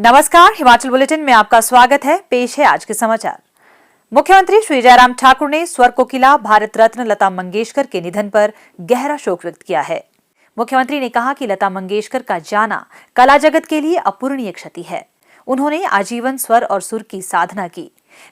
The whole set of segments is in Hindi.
नमस्कार, हिमाचल बुलेटिन में आपका स्वागत है। पेश है आज के समाचार। मुख्यमंत्री श्री जयराम ठाकुर ने स्वर कोकिला भारत रत्न लता मंगेशकर के निधन पर गहरा शोक व्यक्त किया है। मुख्यमंत्री ने कहा कि लता मंगेशकर का जाना कला जगत के लिए अपूरणीय क्षति है। उन्होंने आजीवन स्वर और सुर की साधना की।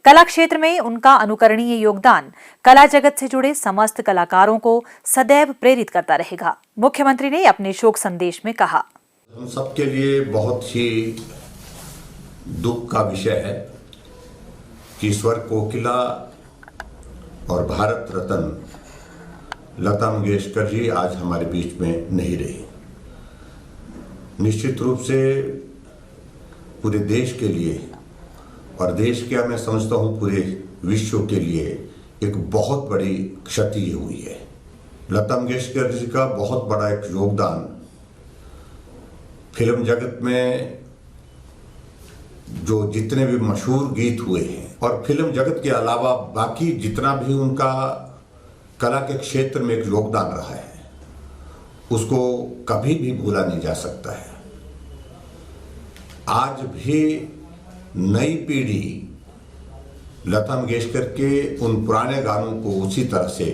कला क्षेत्र में उनका अनुकरणीय योगदान कला जगत से जुड़े समस्त कलाकारों को सदैव प्रेरित करता रहेगा। मुख्यमंत्री ने अपने शोक संदेश में कहा, हम सबके लिए बहुत ही दुख का विषय है कि स्वर कोकिला और भारत रत्न लता मंगेशकर जी आज हमारे बीच में नहीं रही। निश्चित रूप से पूरे देश के लिए और देश क्या मैं समझता हूँ पूरे विश्व के लिए एक बहुत बड़ी क्षति हुई है। लता मंगेशकर जी का बहुत बड़ा एक योगदान फिल्म जगत में जो जितने भी मशहूर गीत हुए हैं और फिल्म जगत के अलावा बाकी जितना भी उनका कला के क्षेत्र में एक योगदान रहा है उसको कभी भी भूला नहीं जा सकता है। आज भी नई पीढ़ी लता मंगेशकर के उन पुराने गानों को उसी तरह से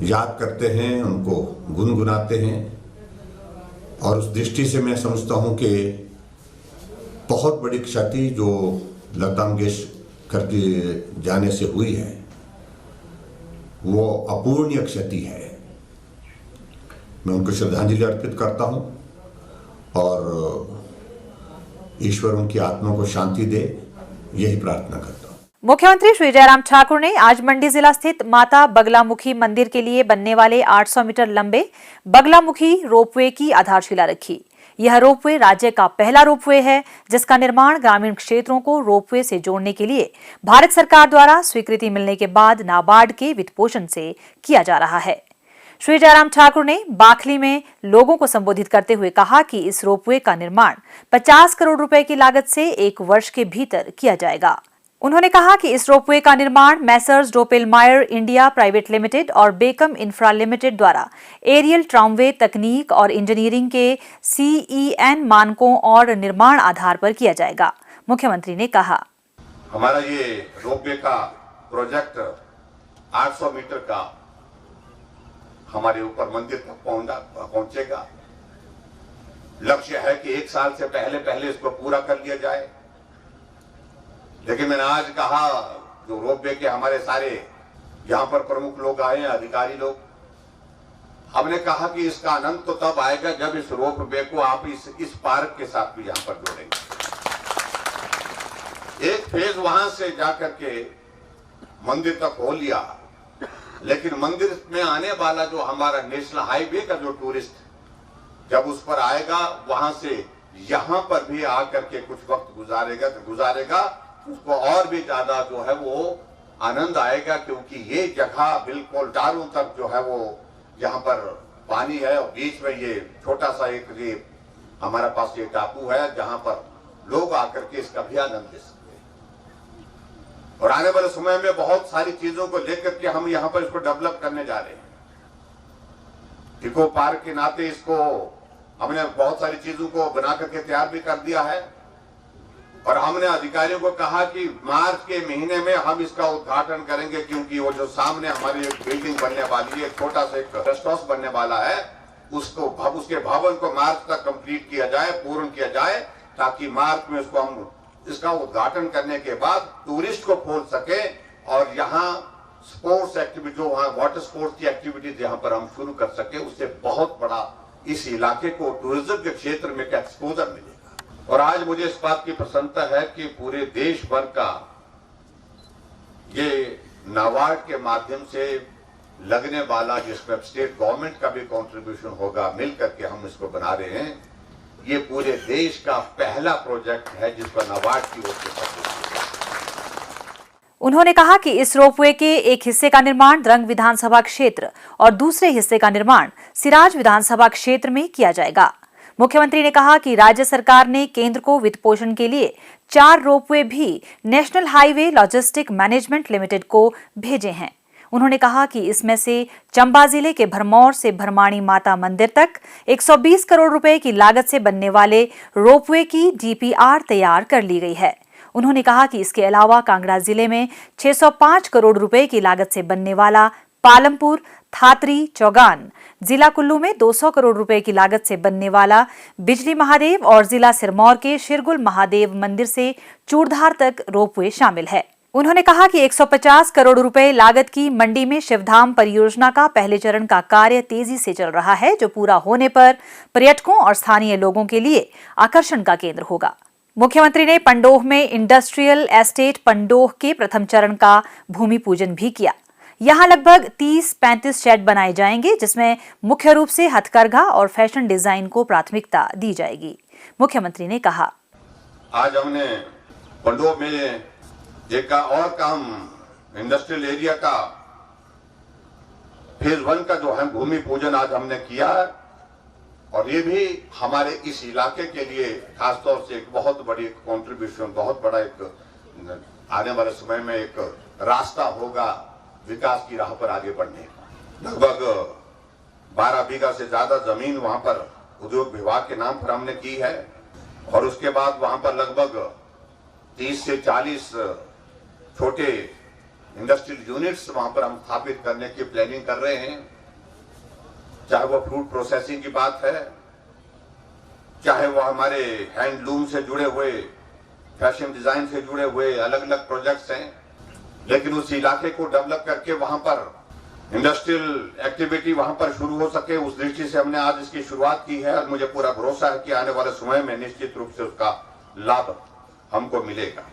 याद करते हैं, उनको गुनगुनाते हैं और उस दृष्टि से मैं समझता हूं कि बहुत बड़ी क्षति जो लता मंगेशकर के जाने से हुई है वो अपूरणीय क्षति है। मैं उनको श्रद्धांजलि अर्पित करता हूं और ईश्वर उनकी आत्मा को शांति दे, यही प्रार्थना करता हूं। मुख्यमंत्री श्री जयराम ठाकुर ने आज मंडी जिला स्थित माता बगलामुखी मंदिर के लिए बनने वाले 800 मीटर लंबे बगलामुखी रोपवे की आधारशिला रखी। यह रोपवे राज्य का पहला रोपवे है जिसका निर्माण ग्रामीण क्षेत्रों को रोपवे से जोड़ने के लिए भारत सरकार द्वारा स्वीकृति मिलने के बाद नाबार्ड के वित्त पोषण से किया जा रहा है। श्री जयराम ठाकुर ने बाखली में लोगों को संबोधित करते हुए कहा कि इस रोपवे का निर्माण 50 करोड़ रुपए की लागत से 1 वर्ष के भीतर किया जाएगा। उन्होंने कहा कि इस रोपवे का निर्माण मैसर्स डोपेलमायर इंडिया प्राइवेट लिमिटेड और बेकम इंफ्रा लिमिटेड द्वारा एरियल ट्रामवे तकनीक और इंजीनियरिंग के CEN मानकों और निर्माण आधार पर किया जाएगा। मुख्यमंत्री ने कहा, हमारा ये रोपवे का प्रोजेक्ट 800 मीटर का हमारे ऊपर मंदिर तक पहुंचेगा। लक्ष्य है कि 1 साल से पहले इसको पूरा कर लिया जाए। लेकिन मैंने आज कहा जो रोपवे के हमारे सारे यहाँ पर प्रमुख लोग आए हैं, अधिकारी लोग, हमने कहा कि इसका आनंद तो तब आएगा जब इस रोपवे को आप इस पार्क के साथ भी यहाँ पर जोड़ेंगे। एक फेज वहां से जाकर के मंदिर तक हो लिया, लेकिन मंदिर में आने वाला जो हमारा नेशनल हाईवे का जो टूरिस्ट जब उस पर आएगा वहां से यहाँ पर भी आकर के कुछ वक्त गुजारेगा उसको और भी ज्यादा जो है वो आनंद आएगा, क्योंकि ये जगह बिल्कुल चारों तक जो है वो यहाँ पर पानी है और बीच में ये छोटा सा एक ये हमारे पास ये टापू है जहाँ पर लोग आकर के इसका भी आनंद ले सकते हैं। और आने वाले समय में बहुत सारी चीजों को लेकर के हम यहाँ पर इसको डेवलप करने जा रहे हैं। इको पार्क के नाते इसको हमने बहुत सारी चीजों को बना करके तैयार भी कर दिया है और हमने अधिकारियों को कहा कि मार्च के महीने में हम इसका उद्घाटन करेंगे, क्योंकि वो जो सामने हमारी एक बिल्डिंग बनने वाली है, छोटा सा एक रेस्ट हाउस बनने वाला है, उसके भवन को मार्च तक कंप्लीट किया जाए, पूर्ण किया जाए, ताकि मार्च में उसको हम इसका उद्घाटन करने के बाद टूरिस्ट को खोल सके और यहाँ स्पोर्ट्स एक्टिविटी जो वहाँ वाटर स्पोर्ट्स की एक्टिविटीज यहाँ पर हम शुरू कर सके। उससे बहुत बड़ा इस इलाके को टूरिज्म के क्षेत्र में एक्सपोजर मिलेगा। और आज मुझे इस बात की प्रसन्नता है कि पूरे देश भर का ये नाबार्ड के माध्यम से लगने वाला जिसमें स्टेट गवर्नमेंट का भी कंट्रीब्यूशन होगा, मिलकर के हम इसको बना रहे हैं। ये पूरे देश का पहला प्रोजेक्ट है जिस पर नाबार्ड की ओर से। उन्होंने कहा कि इस रोपवे के एक हिस्से का निर्माण द्रंग विधानसभा क्षेत्र और दूसरे हिस्से का निर्माण सिराज विधानसभा क्षेत्र में किया जाएगा। मुख्यमंत्री ने कहा कि राज्य सरकार ने केंद्र को वित्त पोषण के लिए 4 रोपवे भी national highway logistic management limited को भेजे हैं। उन्होंने कहा कि इसमें से चंबा जिले के भरमौर से भरमाणी माता मंदिर तक 120 करोड़ रुपए की लागत से बनने वाले रोपवे की डीपीआर तैयार कर ली गई है। उन्होंने कहा कि इसके अलावा कांगड़ा जिले में 605 करोड़ रुपए की लागत से बनने वाला पालमपुर, थातरी, चौगान, जिला कुल्लू में 200 करोड़ रुपए की लागत से बनने वाला बिजली महादेव और जिला सिरमौर के शिरगुल महादेव मंदिर से चूड़धार तक रोपवे शामिल है। उन्होंने कहा कि 150 करोड़ रुपए लागत की मंडी में शिवधाम परियोजना का पहले चरण का कार्य तेजी से चल रहा है, जो पूरा होने पर पर्यटकों और स्थानीय लोगों के लिए आकर्षण का केंद्र होगा। मुख्यमंत्री ने पंडोह में इंडस्ट्रियल एस्टेट पंडोह के प्रथम चरण का भूमि पूजन भी किया। यहां लगभग 30-35 शेड बनाए जाएंगे, जिसमें मुख्य रूप से हथकरघा और फैशन डिजाइन को प्राथमिकता दी जाएगी। मुख्यमंत्री ने कहा, आज हमने पंडोह में एक और काम इंडस्ट्रियल एरिया का फेज 1 का जो है भूमि पूजन आज हमने किया है, और ये भी हमारे इस इलाके के लिए खासतौर से एक बहुत बड़ी कंट्रीब्यूशन, बहुत बड़ा एक आने वाले समय में एक रास्ता होगा विकास की राह पर आगे बढ़ने का। लगभग 12 बीघा से ज्यादा जमीन वहां पर उद्योग विभाग के नाम पर हमने की है, और उसके बाद वहां पर लगभग 30 से 40 छोटे इंडस्ट्रियल यूनिट्स वहां पर हम स्थापित करने की प्लानिंग कर रहे हैं। चाहे वो फ्रूट प्रोसेसिंग की बात है, चाहे वो हमारे हैंडलूम से जुड़े हुए, फैशन डिजाइन से जुड़े हुए अलग अलग प्रोजेक्ट्स हैं, लेकिन उस इलाके को डेवलप करके वहां पर इंडस्ट्रियल एक्टिविटी वहां पर शुरू हो सके, उस दृष्टि से हमने आज इसकी शुरुआत की है। और मुझे पूरा भरोसा है कि आने वाले समय में निश्चित रूप से उसका लाभ हमको मिलेगा,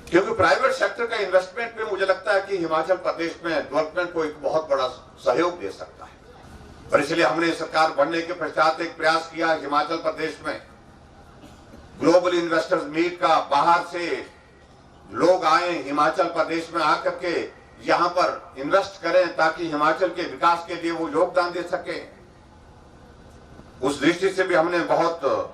क्योंकि प्राइवेट सेक्टर का इन्वेस्टमेंट में मुझे लगता है कि हिमाचल प्रदेश में डेवलपमेंट को एक बहुत बड़ा सहयोग दे सकता है। और इसलिए हमने सरकार बनने के पश्चात एक प्रयास किया हिमाचल प्रदेश में ग्लोबल इन्वेस्टर्स मीट का, बाहर से लोग आए हिमाचल प्रदेश में आकर के यहां पर इन्वेस्ट करें, ताकि हिमाचल के विकास के लिए वो योगदान दे सके। उस दृष्टि से भी हमने बहुत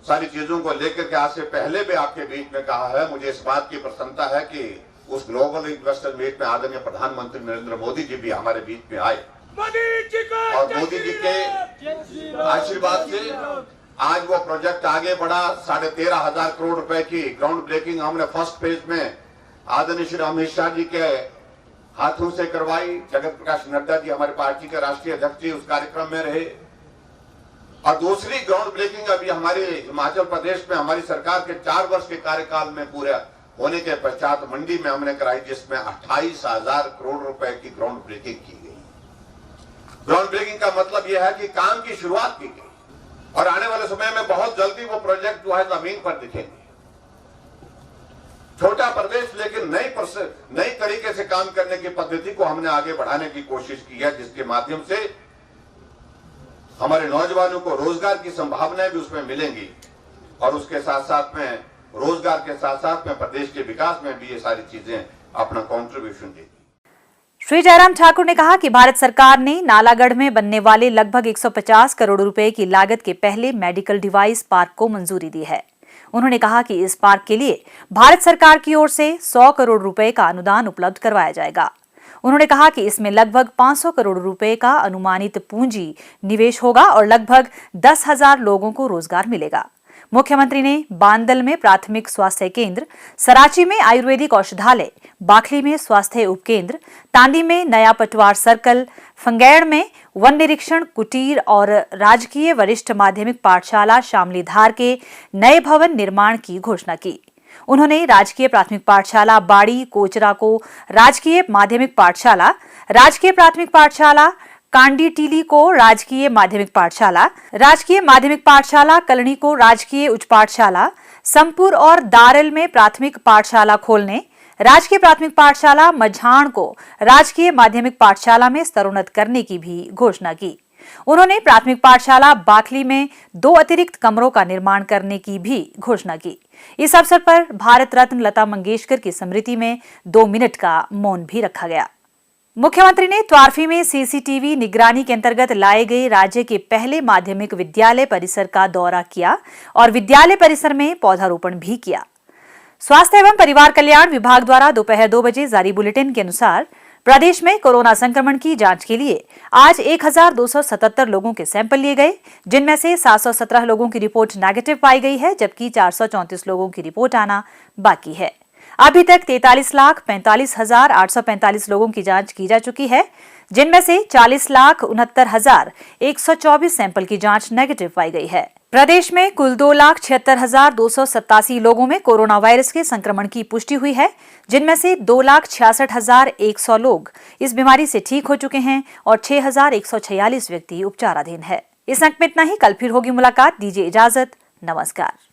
सारी चीजों को लेकर के आज से पहले भी आपके बीच में कहा है। मुझे इस बात की प्रसन्नता है कि उस ग्लोबल इन्वेस्टर मीट में आदरणीय प्रधानमंत्री नरेंद्र मोदी जी भी हमारे बीच में आए, और मोदी जी के आशीर्वाद से आज वो प्रोजेक्ट आगे बढ़ा। 13,500 करोड़ रुपए की ग्राउंड ब्रेकिंग हमने फर्स्ट फेज में आदरणीय श्री अमित शाह जी के हाथों से करवाई। जगत प्रकाश नड्डा जी हमारे पार्टी के राष्ट्रीय अध्यक्ष जी उस कार्यक्रम में रहे, और दूसरी ग्राउंड ब्रेकिंग अभी हमारे हिमाचल प्रदेश में हमारी सरकार के 4 वर्ष के कार्यकाल में पूरे होने के पश्चात मंडी में हमने कराई, जिसमें 28,000 करोड़ रुपए की ग्राउंड ब्रेकिंग की गई। ग्राउंड ब्रेकिंग का मतलब यह है कि काम की शुरुआत की गई, और आने वाले समय में बहुत जल्दी वो प्रोजेक्ट जो है जमीन पर दिखेंगे। छोटा प्रदेश, लेकिन नई तरीके से काम करने की पद्धति को हमने आगे बढ़ाने की कोशिश की है, जिसके माध्यम से हमारे नौजवानों को रोजगार की संभावनाएं भी उसमें मिलेंगी, और उसके साथ साथ में रोजगार के साथ साथ में प्रदेश के विकास में भी ये सारी चीजें अपना कंट्रीब्यूशन देगी। श्री जयराम ठाकुर ने कहा कि भारत सरकार ने नालागढ़ में बनने वाले लगभग 150 करोड़ रुपए की लागत के पहले मेडिकल डिवाइस पार्क को मंजूरी दी है। उन्होंने कहा कि इस पार्क के लिए भारत सरकार की ओर से 100 करोड़ रुपए का अनुदान उपलब्ध करवाया जाएगा। उन्होंने कहा कि इसमें लगभग 500 करोड़ रुपए का अनुमानित पूंजी निवेश होगा और लगभग 10,000 लोगों को रोजगार मिलेगा। मुख्यमंत्री ने बांदल में प्राथमिक स्वास्थ्य केंद्र, सराची में आयुर्वेदिक औषधालय, बाखली में स्वास्थ्य उपकेंद्र, तांदी में नया पटवार सर्कल, फंगैड़ में वन निरीक्षण कुटीर और राजकीय वरिष्ठ माध्यमिक पाठशाला शामलीधार के नए भवन निर्माण की घोषणा की। उन्होंने राजकीय प्राथमिक पाठशाला बाड़ी कोचरा को राजकीय माध्यमिक पाठशाला, राजकीय प्राथमिक पाठशाला कांडी टीली को राजकीय माध्यमिक पाठशाला, राजकीय माध्यमिक पाठशाला कलनी को राजकीय उच्च पाठशाला, संपुर और दारल में प्राथमिक पाठशाला खोलने, राजकीय प्राथमिक पाठशाला मझाण को राजकीय माध्यमिक पाठशाला में स्तरोन्नत करने की भी घोषणा की। उन्होंने प्राथमिक पाठशाला बाखली में 2 अतिरिक्त कमरों का निर्माण करने की भी घोषणा की। इस अवसर पर भारत रत्न लता मंगेशकर की स्मृति में 2 मिनट का मौन भी रखा गया। मुख्यमंत्री ने त्वारफी में सीसीटीवी निगरानी के अंतर्गत लाए गए राज्य के पहले माध्यमिक विद्यालय परिसर का दौरा किया और विद्यालय परिसर में पौधारोपण भी किया। स्वास्थ्य एवं परिवार कल्याण विभाग द्वारा दोपहर 2 बजे जारी बुलेटिन के अनुसार प्रदेश में कोरोना संक्रमण की जांच के लिए आज 1277 लोगों के सैंपल लिए गए, जिनमें से 717 लोगों की रिपोर्ट नेगेटिव पाई गई है, जबकि 434 लोगों की रिपोर्ट आना बाकी है। अभी तक 43,45,845 लोगों की जांच की जा चुकी है, जिनमें से 40,69,124 सैंपल की जांच नेगेटिव पाई गई है। प्रदेश में कुल 2,76,287 लोगों में कोरोना वायरस के संक्रमण की पुष्टि हुई है, जिनमें से 2,66,100 लोग इस बीमारी से ठीक हो चुके हैं और 6,146 व्यक्ति उपचाराधीन है। इस अंक में इतना ही। कल फिर होगी मुलाकात। दीजिए इजाजत। नमस्कार।